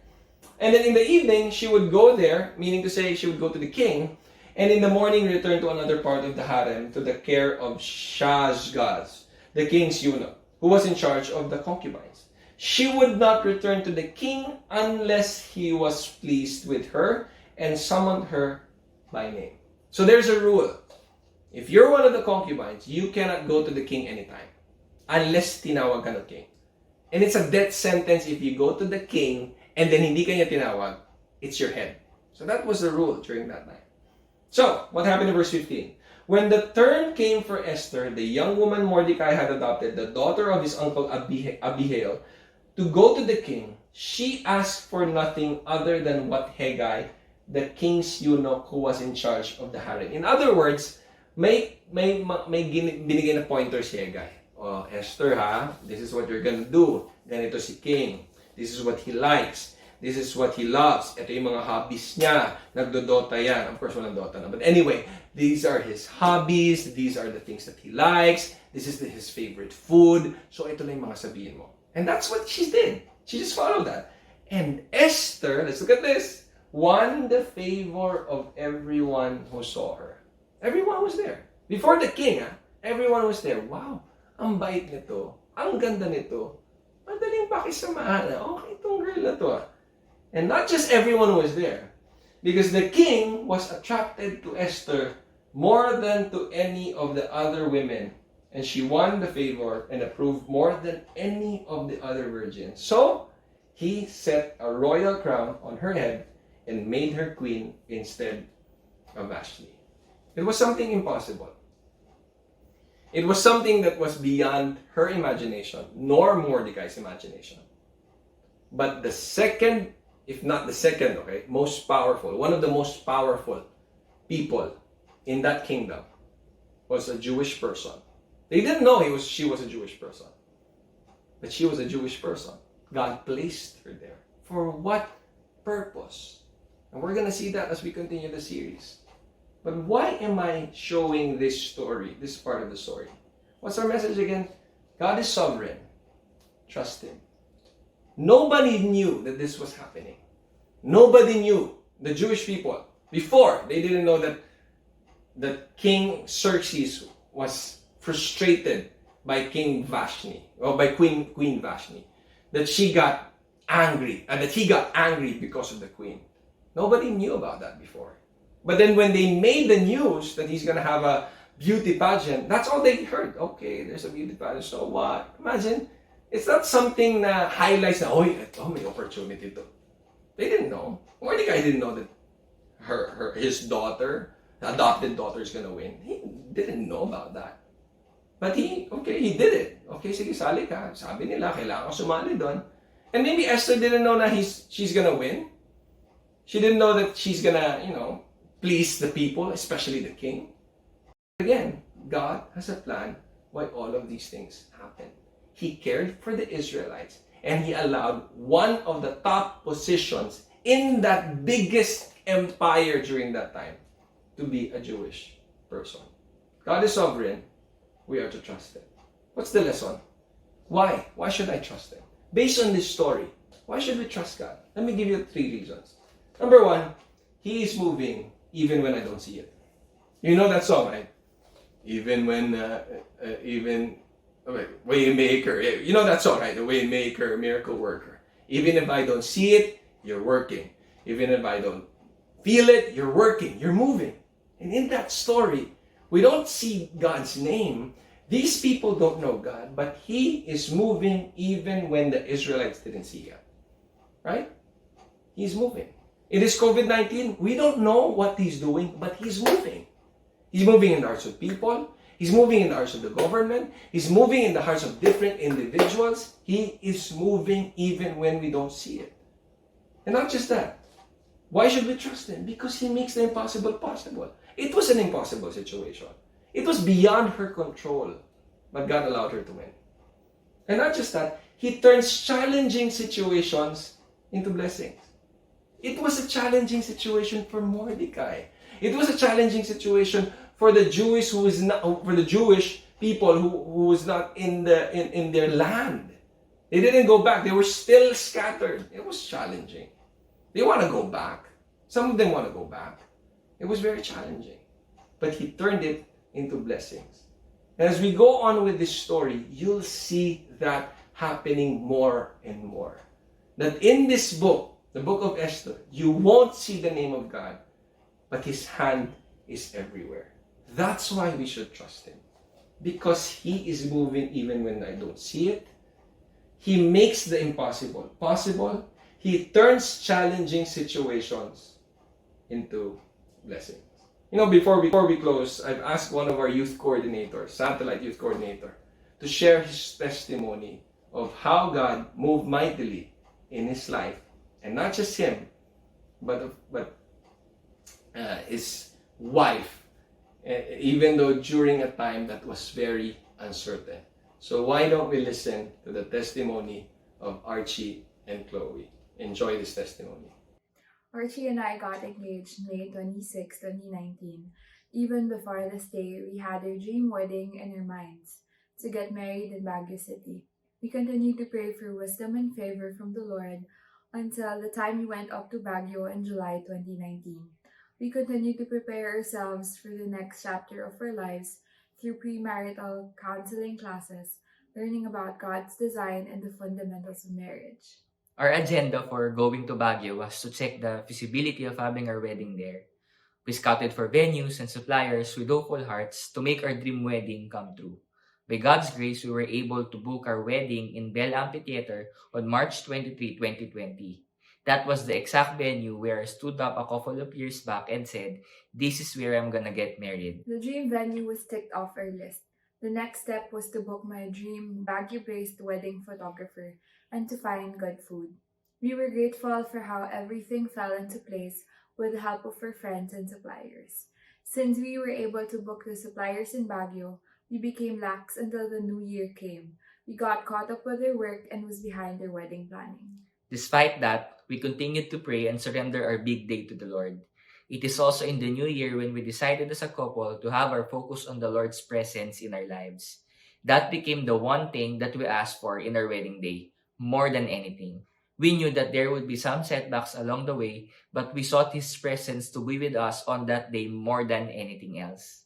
And then in the evening, she would go there, meaning to say she would go to the king, and in the morning return to another part of the harem to the care of Shashgaz, the king's eunuch, who was in charge of the concubines. She would not return to the king unless he was pleased with her and summoned her by name. So there's a rule. If you're one of the concubines, you cannot go to the king anytime unless tinawag ka ng king. And it's a death sentence if you go to the king and then hindi kanya tinawag, it's your head. So that was the rule during that time. So, what happened in verse 15? When the turn came for Esther, the young woman Mordecai had adopted, the daughter of his uncle Abihail, to go to the king, she asked for nothing other than what Hegai, the king's eunuch who was in charge of the harem. In other words, may binigay na pointer si Hegai. Oh, Esther ha, this is what you're gonna do. Ganito si king. This is what he likes. This is what he loves. Ito yung mga hobbies niya. Nagdodota yan. Of course, walang Dota na. But anyway, these are his hobbies. These are the things that he likes. This is his favorite food. So ito lang yung mga sabihin mo. And that's what she did. She just followed that. And Esther, let's look at this, won the favor of everyone who saw her. Everyone was there. Before the king, everyone was there. Wow, ang bait nito. Ang ganda nito. Madaling pakisamahan. Okay, itong girl na to. And not just everyone was there. Because the king was attracted to Esther more than to any of the other women. And she won the favor and approved more than any of the other virgins. So, he set a royal crown on her head and made her queen instead of Vashti. It was something impossible. It was something that was beyond her imagination, nor Mordecai's imagination. But the second, if not the second, most powerful, one of the most powerful people in that kingdom was a Jewish person. They didn't know she was a Jewish person. But she was a Jewish person. God placed her there. For what purpose? And we're going to see that as we continue the series. But why am I showing this story, this part of the story? What's our message again? God is sovereign. Trust Him. Nobody knew that this was happening. Nobody knew, the Jewish people, before, they didn't know that King Xerxes was frustrated by King Vashti, or by Queen Vashti, that she got angry, and that he got angry because of the queen. Nobody knew about that before. But then when they made the news that he's gonna have a beauty pageant, that's all they heard. Okay, there's a beauty pageant, so what? Imagine, it's not something that highlights na, oh, ito, may opportunity to. They didn't know. Mordecai didn't know that his daughter, the adopted daughter, is gonna win. He didn't know about that. But he did it. Okay, sige, sali ka. Sabi nila, kailangan ko sumali doon. And maybe Esther didn't know na she's gonna win. She didn't know that she's gonna, please the people, especially the king. Again, God has a plan why all of these things happen. He cared for the Israelites, and he allowed one of the top positions in that biggest empire during that time to be a Jewish person. God is sovereign. We are to trust him. What's the lesson? Why? Why should I trust him? Based on this story, why should we trust God? Let me give you 3 reasons. Number 1, he is moving even when I don't see it. You know that song, right? Even when, Waymaker. You know that song, right? The Waymaker, miracle worker. Even if I don't see it, you're working. Even if I don't feel it, you're working. You're moving. And in that story, we don't see God's name. These people don't know God, but he is moving even when the Israelites didn't see God. Right? He's moving. In this COVID-19, we don't know what he's doing, but he's moving. He's moving in the hearts of people. He's moving in the hearts of the government. He's moving in the hearts of different individuals. He is moving even when we don't see it. And not just that. Why should we trust him? Because he makes the impossible possible. It was an impossible situation. It was beyond her control, but God allowed her to win. And not just that, he turns challenging situations into blessings. It was a challenging situation for Mordecai. It was a challenging situation for the Jewish people who was not in their land. They didn't go back. They were still scattered. It was challenging. They want to go back. Some of them want to go back. It was very challenging. But he turned it into blessings. And as we go on with this story, you'll see that happening more and more. That in this book, the book of Esther, you won't see the name of God, but his hand is everywhere. That's why we should trust him. Because he is moving even when I don't see it. He makes the impossible possible. He turns challenging situations into blessings. Before we close, I've asked one of our youth coordinators, satellite youth coordinator, to share his testimony of how God moved mightily in his life, and not just him, but his wife, even though during a time that was very uncertain. So why don't we listen to the testimony of Archie and Chloe? Enjoy this testimony. Archie and I got engaged May 26, 2019. Even before this day, we had a dream wedding in our minds to get married in Baguio City. We continued to pray for wisdom and favor from the Lord until the time we went up to Baguio in July 2019. We continued to prepare ourselves for the next chapter of our lives through premarital counseling classes, learning about God's design and the fundamentals of marriage. Our agenda for going to Baguio was to check the feasibility of having our wedding there. We scouted for venues and suppliers with hopeful hearts to make our dream wedding come true. By God's grace, we were able to book our wedding in Bell Amphitheater on March 23, 2020. That was the exact venue where I stood up a couple of years back and said, "This is where I'm gonna get married." The dream venue was ticked off our list. The next step was to book my dream Baguio-based wedding photographer and to find good food. We were grateful for how everything fell into place with the help of our friends and suppliers. Since we were able to book the suppliers in Baguio, we became lax until the new year came. We got caught up with our work and was behind our wedding planning. Despite that, we continued to pray and surrender our big day to the Lord. It is also in the new year when we decided as a couple to have our focus on the Lord's presence in our lives. That became the one thing that we asked for in our wedding day, more than anything. We knew that there would be some setbacks along the way, but we sought His presence to be with us on that day more than anything else.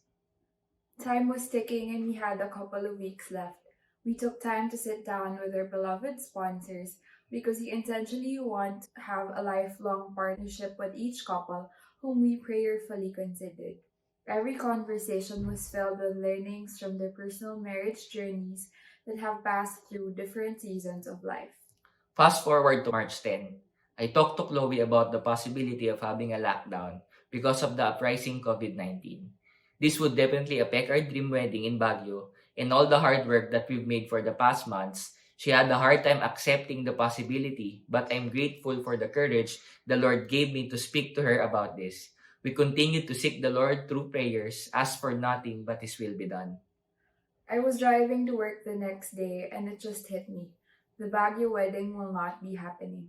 Time was ticking and we had a couple of weeks left. We took time to sit down with our beloved sponsors because we intentionally want to have a lifelong partnership with each couple whom we prayerfully considered. Every conversation was filled with learnings from their personal marriage journeys that have passed through different seasons of life. Fast forward to March 10. I talked to Chloe about the possibility of having a lockdown because of the uprising COVID-19. This would definitely affect our dream wedding in Baguio and all the hard work that we've made for the past months. She had a hard time accepting the possibility, but I'm grateful for the courage the Lord gave me to speak to her about this. We continued to seek the Lord through prayers, ask for nothing but His will be done. I was driving to work the next day and it just hit me. The Baguio wedding will not be happening.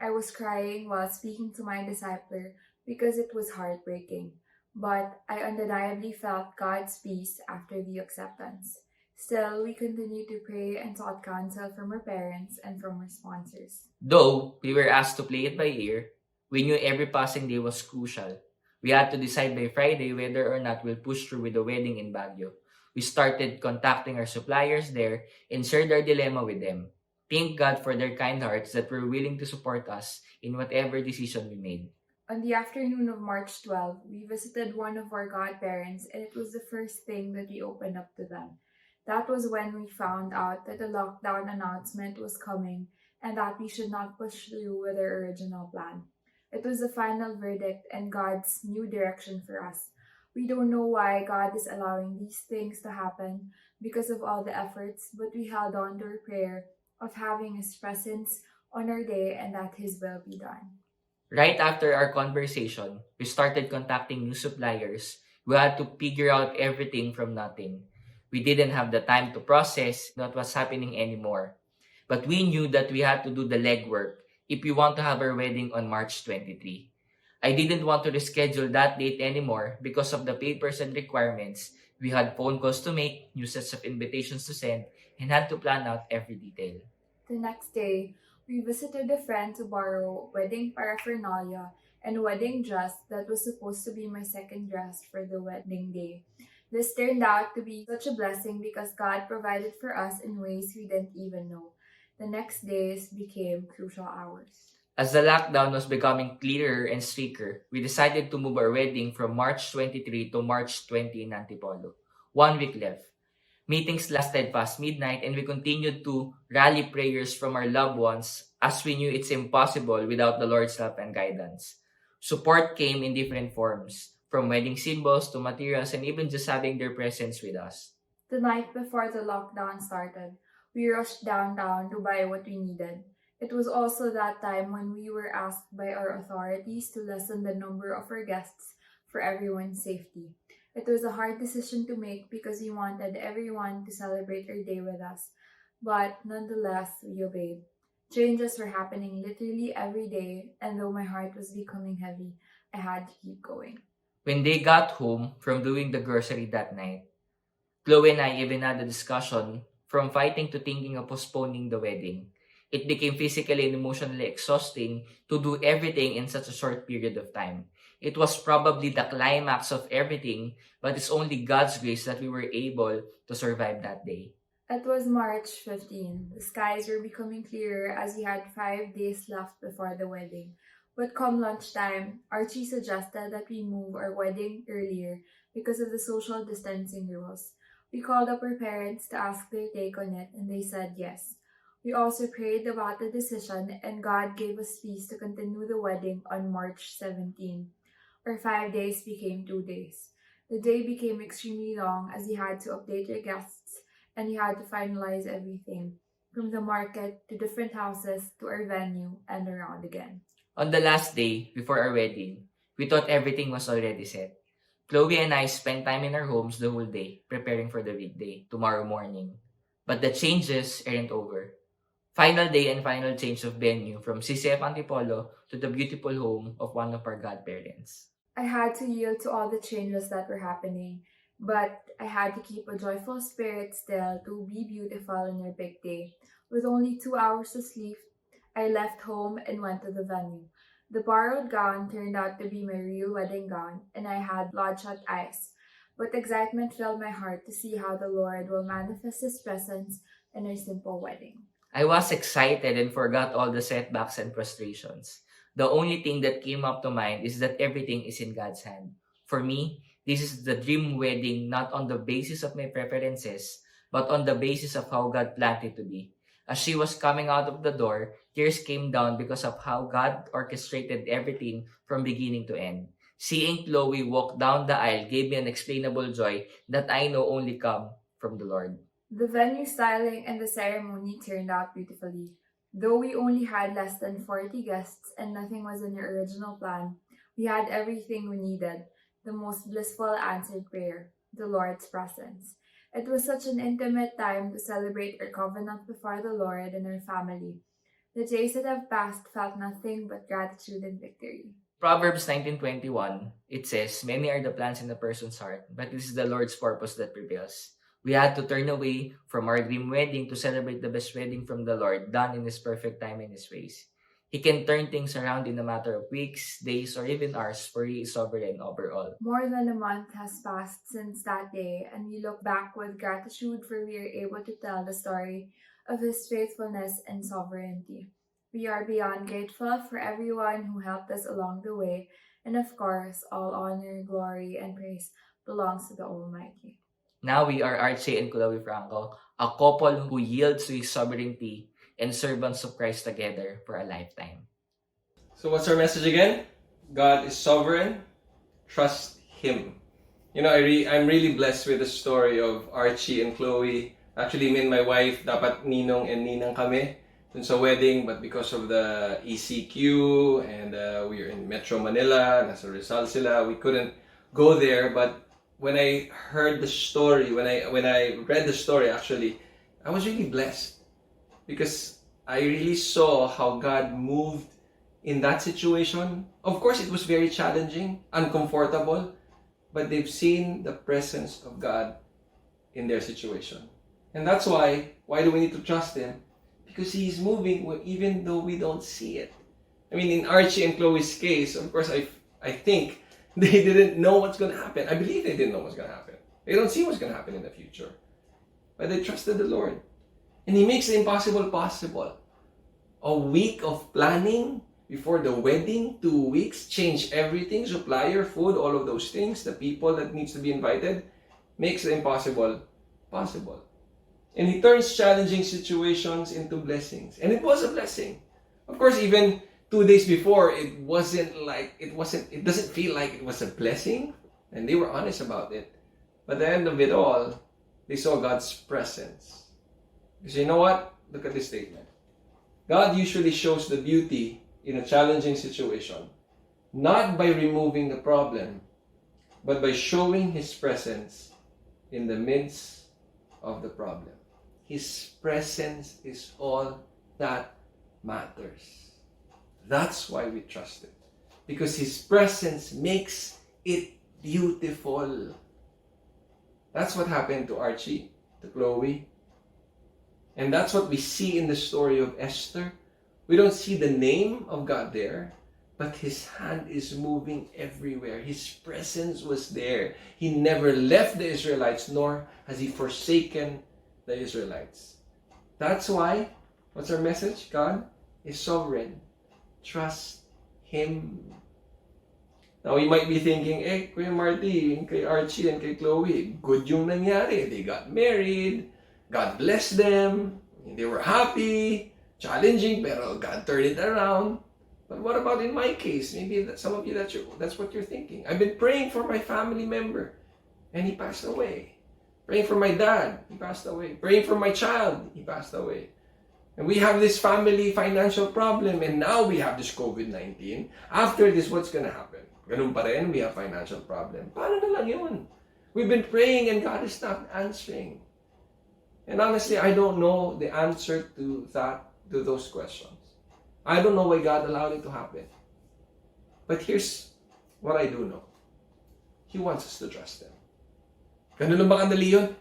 I was crying while speaking to my discipler because it was heartbreaking, but I undeniably felt God's peace after the acceptance. Still, we continued to pray and sought counsel from our parents and from our sponsors. Though we were asked to play it by ear, we knew every passing day was crucial. We had to decide by Friday whether or not we'll push through with the wedding in Baguio. We started contacting our suppliers there and shared our dilemma with them. Thank God for their kind hearts that were willing to support us in whatever decision we made. On the afternoon of March 12, we visited one of our godparents and it was the first thing that we opened up to them. That was when we found out that the lockdown announcement was coming and that we should not push through with our original plan. It was the final verdict and God's new direction for us. We don't know why God is allowing these things to happen because of all the efforts, but we held on to our prayer of having His presence on our day and that His will be done. Right after our conversation, we started contacting new suppliers. We had to figure out everything from nothing. We didn't have the time to process what was happening anymore. But we knew that we had to do the legwork if we want to have our wedding on March 23. I didn't want to reschedule that date anymore because of the papers and requirements. We had phone calls to make, new sets of invitations to send, and had to plan out every detail. The next day, we visited a friend to borrow wedding paraphernalia and wedding dress that was supposed to be my second dress for the wedding day. This turned out to be such a blessing because God provided for us in ways we didn't even know. The next days became crucial hours. As the lockdown was becoming clearer and stricter, we decided to move our wedding from March 23 to March 20 in Antipolo. 1 week left. Meetings lasted past midnight and we continued to rally prayers from our loved ones as we knew it's impossible without the Lord's help and guidance. Support came in different forms, from wedding symbols to materials and even just having their presence with us. The night before the lockdown started, we rushed downtown to buy what we needed. It was also that time when we were asked by our authorities to lessen the number of our guests for everyone's safety. It was a hard decision to make because we wanted everyone to celebrate our day with us, but nonetheless, we obeyed. Changes were happening literally every day, and though my heart was becoming heavy, I had to keep going. When they got home from doing the grocery that night, Chloe and I even had a discussion from fighting to thinking of postponing the wedding. It became physically and emotionally exhausting to do everything in such a short period of time. It was probably the climax of everything, but it's only God's grace that we were able to survive that day. It was March 15. The skies were becoming clearer as we had 5 days left before the wedding. But come lunchtime, Archie suggested that we move our wedding earlier because of the social distancing rules. We called up our parents to ask their take on it, and they said yes. We also prayed about the decision, and God gave us peace to continue the wedding on March 17. Our 5 days became 2 days. The day became extremely long as we had to update our guests and we had to finalize everything, from the market to different houses to our venue and around again. On the last day before our wedding, we thought everything was already set. Chloe and I spent time in our homes the whole day preparing for the big day, tomorrow morning. But the changes aren't over. Final day and final change of venue from CCF Antipolo to the beautiful home of one of our godparents. I had to yield to all the changes that were happening, but I had to keep a joyful spirit still to be beautiful on our big day. With only 2 hours of sleep, I left home and went to the venue. The borrowed gown turned out to be my real wedding gown, and I had bloodshot eyes. But excitement filled my heart to see how the Lord will manifest His presence in our simple wedding. I was excited and forgot all the setbacks and frustrations. The only thing that came up to mind is that everything is in God's hand. For me, this is the dream wedding not on the basis of my preferences, but on the basis of how God planned it to be. As she was coming out of the door, tears came down because of how God orchestrated everything from beginning to end. Seeing Chloe walk down the aisle gave me an unexplainable joy that I know only come from the Lord. The venue styling and the ceremony turned out beautifully. Though we only had less than 40 guests and nothing was in the original plan, we had everything we needed: the most blissful answered prayer, the Lord's presence. It was such an intimate time to celebrate our covenant before the Lord and our family. The days that have passed felt nothing but gratitude and victory. Proverbs 19:21, it says, "Many are the plans in a person's heart, but it is the Lord's purpose that prevails." We had to turn away from our dream wedding to celebrate the best wedding from the Lord, done in His perfect time and His ways. He can turn things around in a matter of weeks, days, or even hours, for He is sovereign over all. More than a month has passed since that day, and we look back with gratitude for we are able to tell the story of His faithfulness and sovereignty. We are beyond grateful for everyone who helped us along the way, and of course, all honor, glory, and praise belongs to the Almighty. Now we are Archie and Chloe Franco, a couple who yields to His sovereignty and servants of Christ together for a lifetime. So what's our message again? God is sovereign. Trust Him. You know, I'm really blessed with the story of Archie and Chloe. Actually, me and my wife, dapat ninong and ninang kami dun sa wedding, but because of the ECQ and we are in Metro Manila, nasa Rizal sila, we couldn't go there. But when I heard the story, when I read the story, actually, I was really blessed because I really saw how God moved in that situation. Of course, it was very challenging, uncomfortable, but they've seen the presence of God in their situation. And that's why do we need to trust Him? Because He's moving even though we don't see it. I mean, in Archie and Chloe's case, of course, I think they didn't know what's going to happen. I believe they didn't know what's going to happen. They don't see what's going to happen in the future. But they trusted the Lord. And He makes the impossible possible. A week of planning before the wedding, 2 weeks, change everything, supplier, food, all of those things, the people that needs to be invited, makes the impossible possible. And He turns challenging situations into blessings. And it was a blessing. Of course, even 2 days before, it doesn't feel like it was a blessing. And they were honest about it. But at the end of it all, they saw God's presence. Because you know what? Look at this statement. God usually shows the beauty in a challenging situation, not by removing the problem, but by showing His presence in the midst of the problem. His presence is all that matters. That's why we trust Him. Because His presence makes it beautiful. That's what happened to Archie, to Chloe. And that's what we see in the story of Esther. We don't see the name of God there, but His hand is moving everywhere. His presence was there. He never left the Israelites, nor has He forsaken the Israelites. That's why, what's our message? God is sovereign. Trust Him. Now, you might be thinking, Kuya Marty, kay Archie and kay Chloe, good yung nangyari. They got married. God blessed them. They were happy. Challenging, pero God turned it around. But what about in my case? Maybe some of you, that's what you're thinking. I've been praying for my family member, and he passed away. Praying for my dad, he passed away. Praying for my child, he passed away. And we have this family financial problem, and now we have this COVID-19. After this, what's gonna happen? Ganun pa rin, we have financial problem. Paano na lang yun? We've been praying and God is not answering. And honestly, I don't know the answer to those questions. I don't know why God allowed it to happen. But here's what I do know. He wants us to trust Him. Ganun lang ba kadali yun?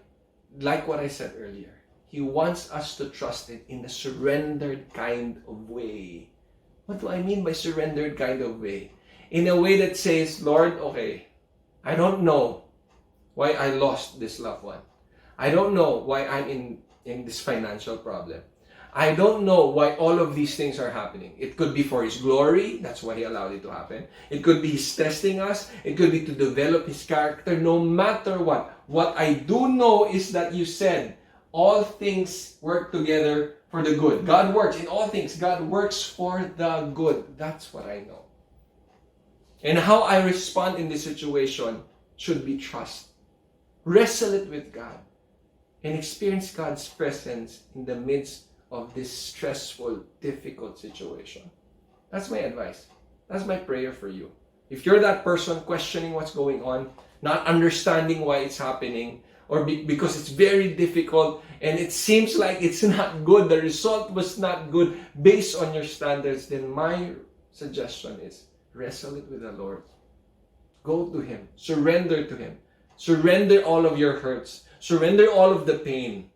Like what I said earlier. He wants us to trust it in a surrendered kind of way. What do I mean by surrendered kind of way? In a way that says, Lord, okay, I don't know why I lost this loved one. I don't know why I'm in this financial problem. I don't know why all of these things are happening. It could be for His glory. That's why He allowed it to happen. It could be He's testing us. It could be to develop His character. No matter what. What I do know is that you said, all things work together for the good. God works in all things. God works for the good. That's what I know. And how I respond in this situation should be trust. Wrestle it with God. And experience God's presence in the midst of this stressful, difficult situation. That's my advice. That's my prayer for you. If you're that person questioning what's going on, not understanding why it's happening, or because it's very difficult and it seems like it's not good, the result was not good based on your standards, then my suggestion is wrestle it with the Lord. Go to Him. Surrender to Him. Surrender all of your hurts. Surrender all of the pain.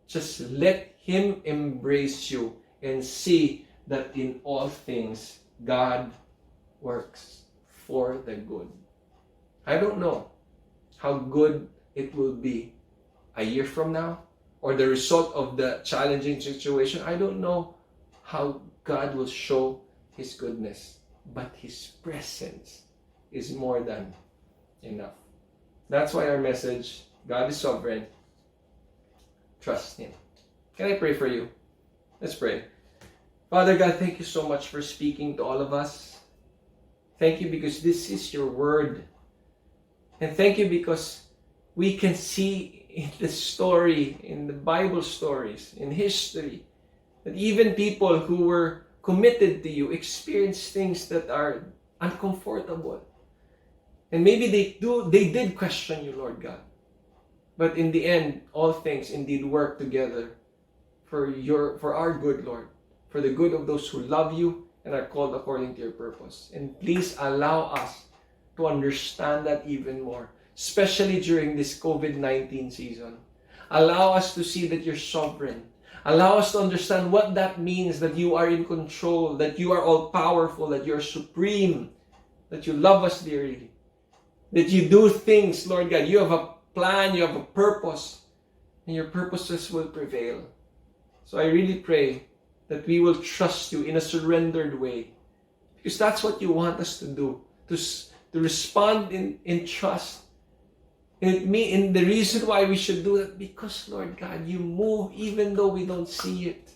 Just let Him embrace you and see that in all things, God works for the good. I don't know how good it will be a year from now or the result of the challenging situation. I don't know how God will show His goodness, but His presence is more than enough. That's why our message, God is sovereign. Trust Him. Can I pray for you? Let's pray. Father God, thank you so much for speaking to all of us. Thank you because this is your word. And thank you because we can see in the story, in the Bible stories, in history, that even people who were committed to you experience things that are uncomfortable. And maybe they did question you, Lord God. But in the end, all things indeed work together for our good, Lord, for the good of those who love you and are called according to your purpose. And please allow us to understand that even more, especially during this COVID-19 season. Allow us to see that you're sovereign. Allow us to understand what that means, that you are in control, that you are all-powerful, that you're supreme, that you love us dearly, that you do things, Lord God. You have a plan, you have a purpose, and your purposes will prevail. So I really pray that we will trust you in a surrendered way, because that's what you want us to do, to respond in trust. And the reason why we should do that, because, Lord God, you move even though we don't see it.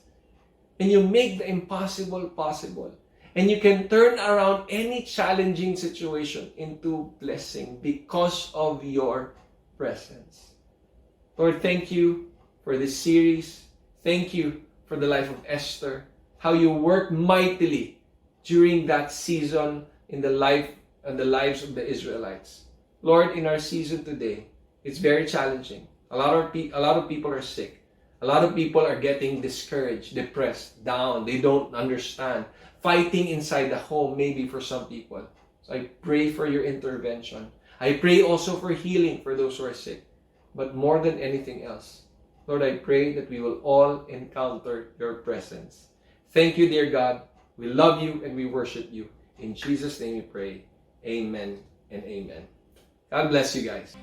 And you make the impossible possible. And you can turn around any challenging situation into blessing because of your presence. Lord, thank you for this series. Thank you for the life of Esther, how you worked mightily during that season in the life and the lives of the Israelites. Lord, in our season today, it's very challenging. A lot of people are sick. A lot of people are getting discouraged, depressed, down. They don't understand. Fighting inside the home, maybe for some people. So I pray for your intervention. I pray also for healing for those who are sick. But more than anything else, Lord, I pray that we will all encounter your presence. Thank you, dear God. We love you and we worship you. In Jesus' name we pray. Amen and amen. God bless you guys.